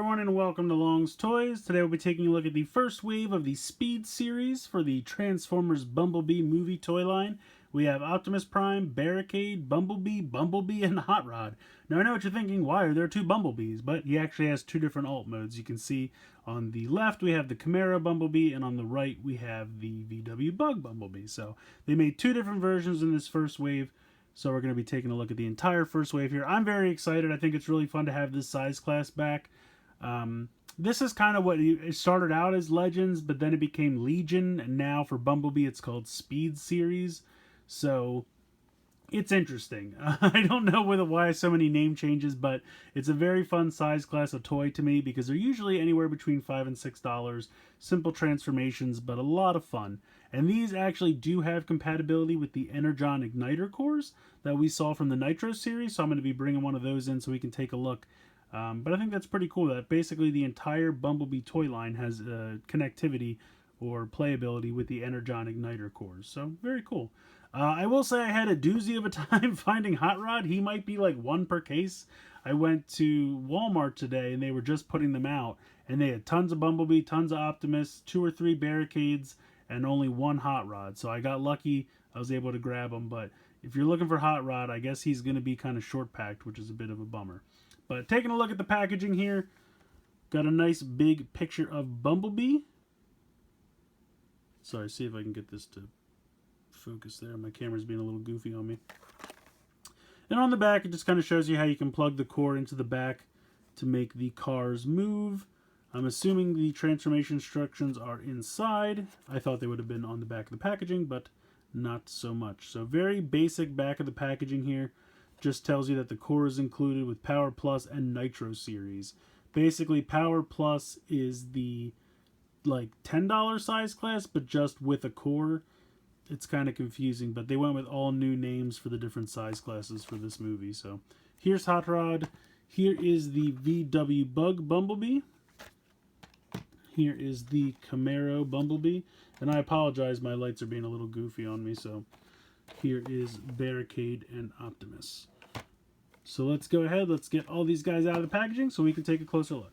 everyone, and welcome to Long's Toys. Today we'll be taking a look at the first wave of the Speed series for the Transformers Bumblebee movie toy line. We have Optimus Prime, Barricade, Bumblebee, and Hot Rod. Now I know what you're thinking, why are there two Bumblebees? But he actually has two different alt modes. You can see on the left we have the Camaro Bumblebee, and on the right we have the VW Bug Bumblebee. So they made two different versions in this first wave. So we're going to be taking a look at the entire first wave here. I'm very excited. I think it's really fun to have this size class back. This is kind of what it started out as Legends, but then it became Legion, and now for Bumblebee it's called Speed Series. So it's interesting. I don't know why so many name changes, but it's a very fun size class of toy to me because they're usually anywhere between $5 and $6. Simple transformations, but a lot of fun. And these actually do have compatibility with the Energon Igniter Cores that we saw from the Nitro series, so I'm going to be bringing one of those in so we can take a look. But I think that's pretty cool that basically the entire Bumblebee toy line has connectivity or playability with the Energon Igniter Cores. So very cool. I will say I had a doozy of a time finding Hot Rod. He might be like one per case. I went to Walmart today and they were just putting them out. And they had tons of Bumblebee, tons of Optimus, 2 or 3 Barricades, and only one Hot Rod. So I got lucky. I was able to grab him. But if you're looking for Hot Rod, I guess he's going to be kind of short-packed, which is a bit of a bummer. But taking a look at the packaging here, got a nice big picture of Bumblebee. Sorry, see if I can get this to focus there. My camera's being a little goofy on me. And on the back, it just kind of shows you how you can plug the cord into the back to make the cars move. I'm assuming the transformation instructions are inside. I thought they would have been on the back of the packaging, but not so much. So very basic back of the packaging here. Just tells you that the core is included with Power Plus and Nitro series. Basically, Power Plus is the like $10 size class, but just with a core. It's kind of confusing, but they went with all new names for the different size classes for this movie. So here's Hot Rod. Here is the VW Bug Bumblebee. Here is the Camaro Bumblebee. And I apologize, my lights are being a little goofy on me. So here is Barricade and Optimus. So let's go ahead. Let's get all these guys out of the packaging so we can take a closer look.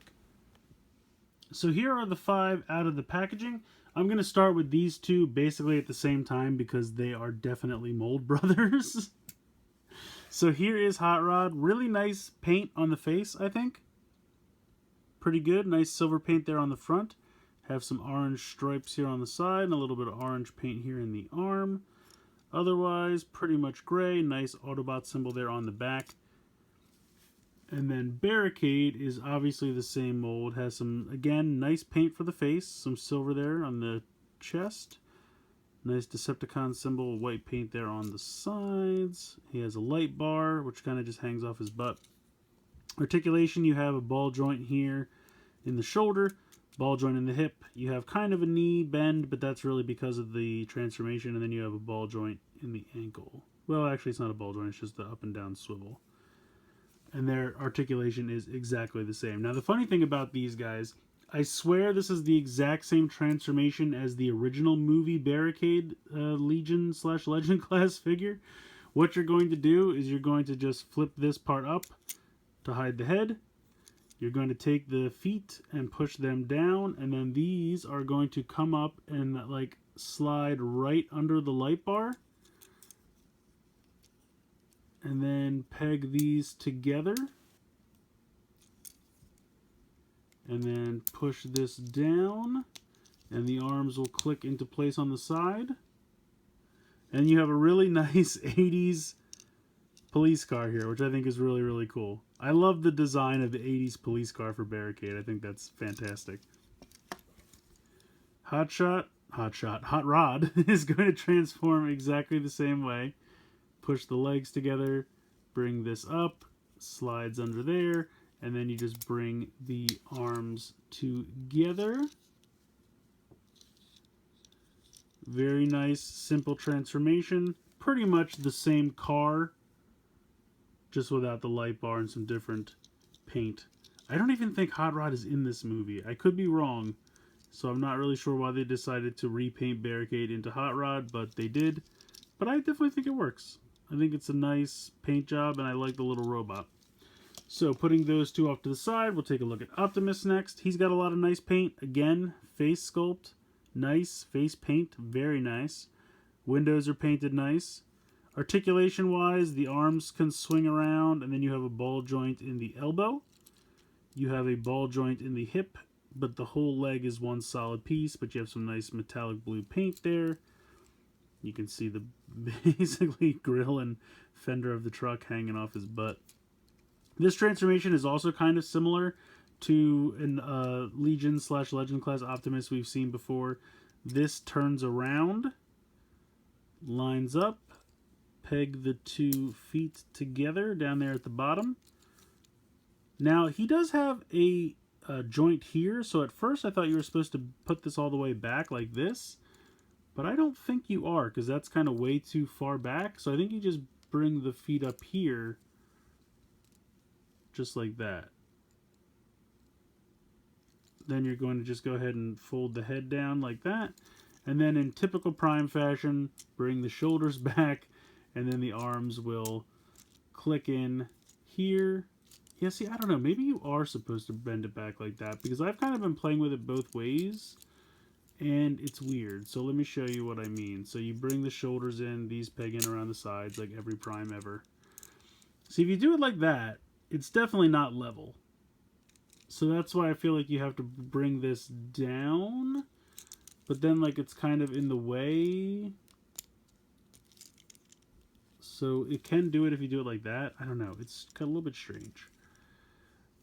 So here are the 5 out of the packaging. I'm going to start with these two basically at the same time because they are definitely mold brothers. So here is Hot Rod. Really nice paint on the face, I think. Pretty good. Nice silver paint there on the front. Have some orange stripes here on the side and a little bit of orange paint here in the arm. Otherwise, pretty much gray. Nice Autobot symbol there on the back. And then Barricade is obviously the same mold. Has some, again, nice paint for the face. Some silver there on the chest. Nice Decepticon symbol, white paint there on the sides. He has a light bar, which kind of just hangs off his butt. Articulation, you have a ball joint here in the shoulder. Ball joint in the hip. You have kind of a knee bend, but that's really because of the transformation. And then you have a ball joint in the ankle. Well, actually, it's not a ball joint. It's just the up and down swivel. And their articulation is exactly the same. Now, the funny thing about these guys, I swear this is the exact same transformation as the original movie Barricade Legion/Legend class figure. What you're going to do is you're going to just flip this part up to hide the head. You're going to take the feet and push them down, and then these are going to come up and like slide right under the light bar. And then peg these together. And then push this down. And the arms will click into place on the side. And you have a really nice 80s police car here, which I think is really, really cool. I love the design of the 80s police car for Barricade. I think that's fantastic. Hot Rod is going to transform exactly the same way. Push the legs together, bring this up, slides under there, and then you just bring the arms together. Very nice, simple transformation. Pretty much the same car, just without the light bar and some different paint. I don't even think Hot Rod is in this movie. I could be wrong, so I'm not really sure why they decided to repaint Barricade into Hot Rod, but they did. But I definitely think it works. I think it's a nice paint job, and I like the little robot. So putting those two off to the side, we'll take a look at Optimus next. He's got a lot of nice paint. Again, face sculpt, nice. Face paint, very nice. Windows are painted nice. Articulation-wise, the arms can swing around, and then you have a ball joint in the elbow. You have a ball joint in the hip, but the whole leg is one solid piece, but you have some nice metallic blue paint there. You can see the basically grill and fender of the truck hanging off his butt. This transformation is also kind of similar to an Legion/Legend class Optimus we've seen before. This turns around, lines up, peg the 2 feet together down there at the bottom. Now, he does have a joint here, so at first I thought you were supposed to put this all the way back like this, but I don't think you are, because that's kind of way too far back. So I think you just bring the feet up here, just like that. Then you're going to just go ahead and fold the head down like that, and then in typical Prime fashion, bring the shoulders back, and then the arms will click in here. Yeah, see, I don't know. Maybe you are supposed to bend it back like that, because I've kind of been playing with it both ways, and it's weird. So let me show you what I mean. So you bring the shoulders in, these peg in around the sides like every Prime ever. See, if you do it like that, it's definitely not level. So that's why I feel like you have to bring this down, but then like it's kind of in the way. So it can do it if you do it like that. I don't know. It's kind of a little bit strange.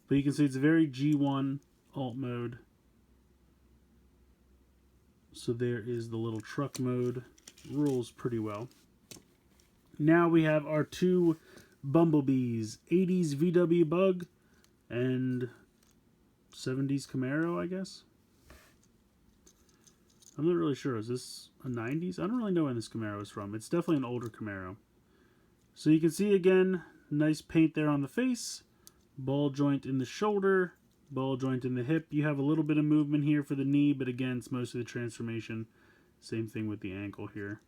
But you can see it's very G1 alt mode. So there is the little truck mode. Rolls pretty well. Now we have our 2 Bumblebees. 80s VW Bug and 70s Camaro, I guess. I'm not really sure. Is this a 90s? I don't really know when this Camaro is from. It's definitely an older Camaro. So you can see again, nice paint there on the face. Ball joint in the shoulder, ball joint in the hip. You have a little bit of movement here for the knee, but again, it's mostly the transformation. Same thing with the ankle here.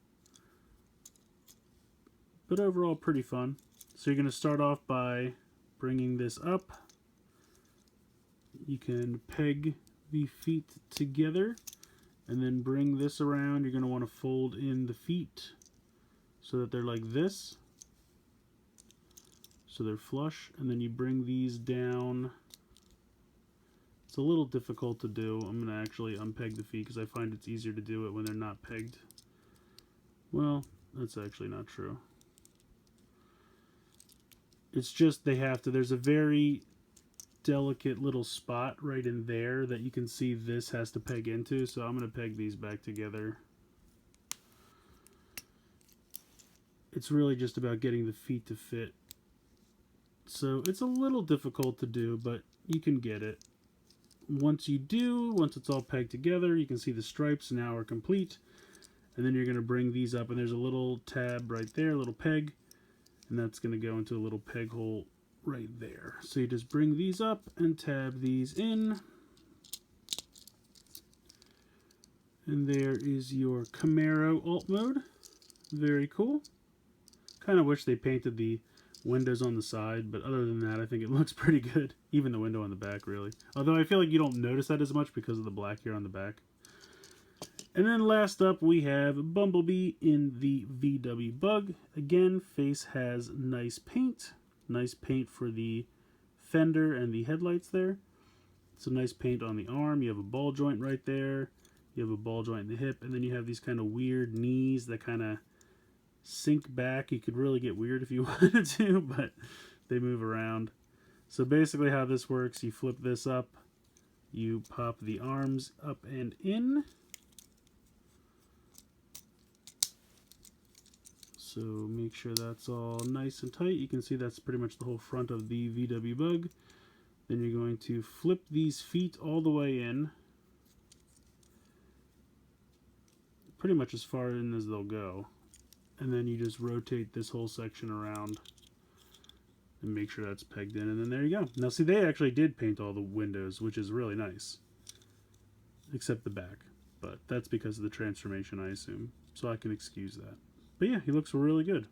But overall, pretty fun. So you're going to start off by bringing this up. You can peg the feet together and then bring this around. You're going to want to fold in the feet so that they're like this. So they're flush, and then you bring these down. It's a little difficult to do. I'm going to actually unpeg the feet because I find it's easier to do it when they're not pegged. Well, that's actually not true. It's just they have to. There's a very delicate little spot right in there that you can see this has to peg into, so I'm going to peg these back together. It's really just about getting the feet to fit. So it's a little difficult to do, but you can get it. Once you do, once it's all pegged together, you can see the stripes now are complete. And then you're going to bring these up, and there's a little tab right there, a little peg, and that's going to go into a little peg hole right there. So you just bring these up and tab these in. And there is your Camaro alt mode. Very cool. Kind of wish they painted the windows on the side, but other than that, I think it looks pretty good. Even the window on the back, really. Although I feel like you don't notice that as much because of the black here on the back. And then last up, we have Bumblebee in the VW Bug. Again, face has nice paint. Nice paint for the fender and the headlights there. So nice paint on the arm. You have a ball joint right there. You have a ball joint in the hip. And then you have these kind of weird knees that kind of sink back. You could really get weird if you wanted to, but they move around. So basically how this works, you flip this up, you pop the arms up and in. So make sure that's all nice and tight. You can see that's pretty much the whole front of the VW Bug. Then you're going to flip these feet all the way in. Pretty much as far in as they'll go. And then you just rotate this whole section around and make sure that's pegged in, and then there you go. Now see, they actually did paint all the windows, which is really nice. Except the back. But that's because of the transformation, I assume. So I can excuse that. But yeah, he looks really good.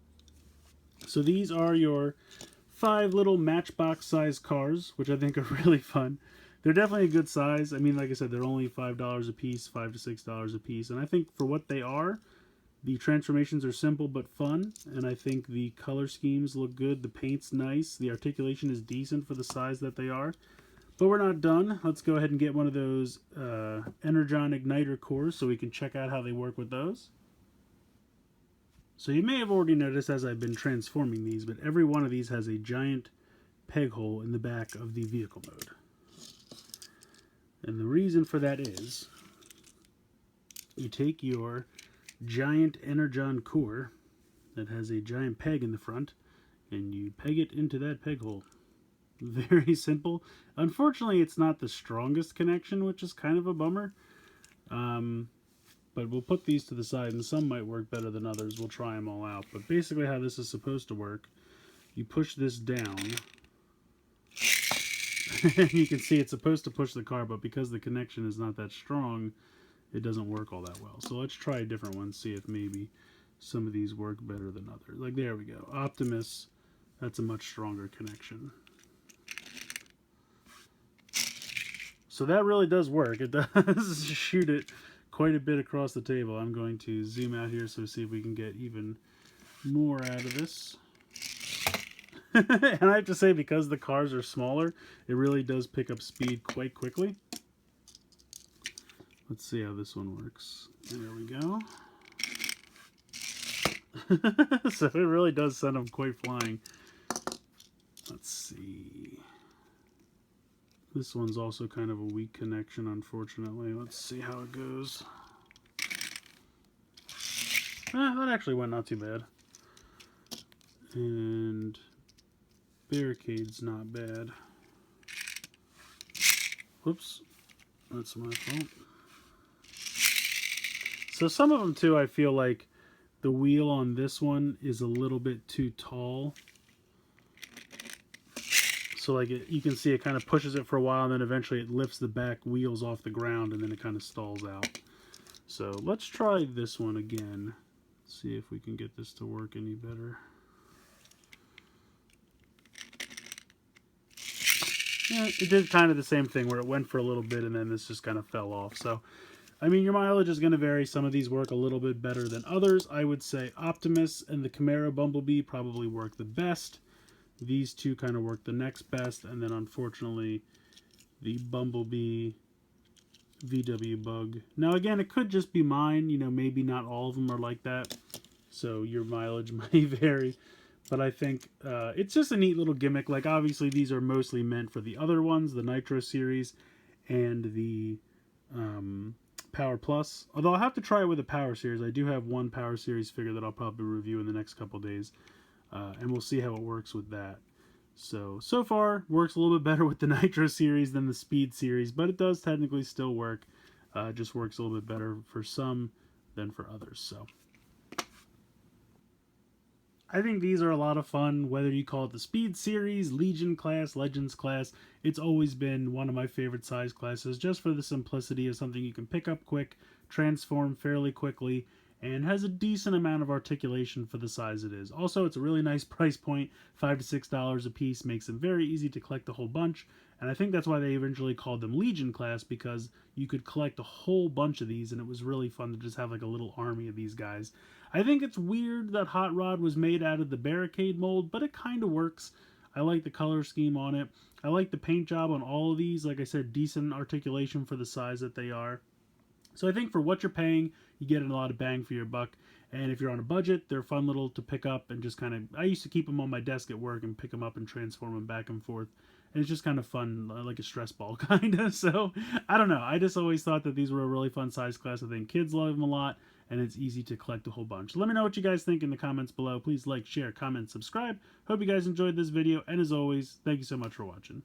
So these are your 5 little matchbox size cars, which I think are really fun. They're definitely a good size. I mean, like I said, they're only $5 a piece, $5 to $6 a piece. And I think for what they are, the transformations are simple but fun. And I think the color schemes look good. The paint's nice. The articulation is decent for the size that they are. But we're not done. Let's go ahead and get one of those Energon Igniter Cores so we can check out how they work with those. So you may have already noticed as I've been transforming these, but every one of these has a giant peg hole in the back of the vehicle mode. And the reason for that is you take your giant Energon Core that has a giant peg in the front and you peg it into that peg hole. Very simple. Unfortunately, it's not the strongest connection, which is kind of a bummer. But we'll put these to the side, and some might work better than others. We'll try them all out. But basically how this is supposed to work, you push this down. And you can see it's supposed to push the car, but because the connection is not that strong, it doesn't work all that well. So let's try a different one, see if maybe some of these work better than others. Like, there we go. Optimus, that's a much stronger connection. So that really does work. It does shoot it quite a bit across the table. I'm going to zoom out here so see if we can get even more out of this. And I have to say, because the cars are smaller, it really does pick up speed quite quickly. Let's see how this one works. There we go. So it really does send them quite flying. Let's see. This one's also kind of a weak connection, unfortunately. Let's see how it goes. That actually went not too bad. And Barricade's not bad. Whoops. That's my fault. So some of them, too, I feel like the wheel on this one is a little bit too tall. So like you can see it kind of pushes it for a while, and then eventually it lifts the back wheels off the ground, and then it kind of stalls out. So let's try this one again. See if we can get this to work any better. Yeah, it did kind of the same thing where it went for a little bit and then this just kind of fell off. So, I mean, your mileage is going to vary. Some of these work a little bit better than others. I would say Optimus and the Camaro Bumblebee probably work the best. These two kind of work the next best, and then unfortunately the Bumblebee VW Bug. Now again, it could just be mine, you know, maybe not all of them are like that, so your mileage may vary, but I think it's just a neat little gimmick. Like, obviously these are mostly meant for the other ones, the Nitro series and the Power Plus, although I'll have to try it with the Power series. I do have one Power series figure that I'll probably review in the next couple days. And we'll see how it works with that. So far, works a little bit better with the Nitro series than the Speed series, but it does technically still work. Just works a little bit better for some than for others. So I think these are a lot of fun, whether you call it the Speed series, Legion class, Legends class. It's always been one of my favorite size classes, just for the simplicity of something you can pick up quick, transform fairly quickly, and has a decent amount of articulation for the size it is. Also, it's a really nice price point. $5 to $6 a piece makes them very easy to collect a whole bunch. And I think that's why they eventually called them Legion class, because you could collect a whole bunch of these, and it was really fun to just have like a little army of these guys. I think it's weird that Hot Rod was made out of the Barricade mold, but it kind of works. I like the color scheme on it. I like the paint job on all of these. Like I said, decent articulation for the size that they are. So I think for what you're paying, you get a lot of bang for your buck. And if you're on a budget, they're fun little to pick up and just kind of... I used to keep them on my desk at work and pick them up and transform them back and forth. And it's just kind of fun, like a stress ball, kind of. So, I don't know. I just always thought that these were a really fun size class. I think kids love them a lot, and it's easy to collect a whole bunch. Let me know what you guys think in the comments below. Please like, share, comment, subscribe. Hope you guys enjoyed this video. And as always, thank you so much for watching.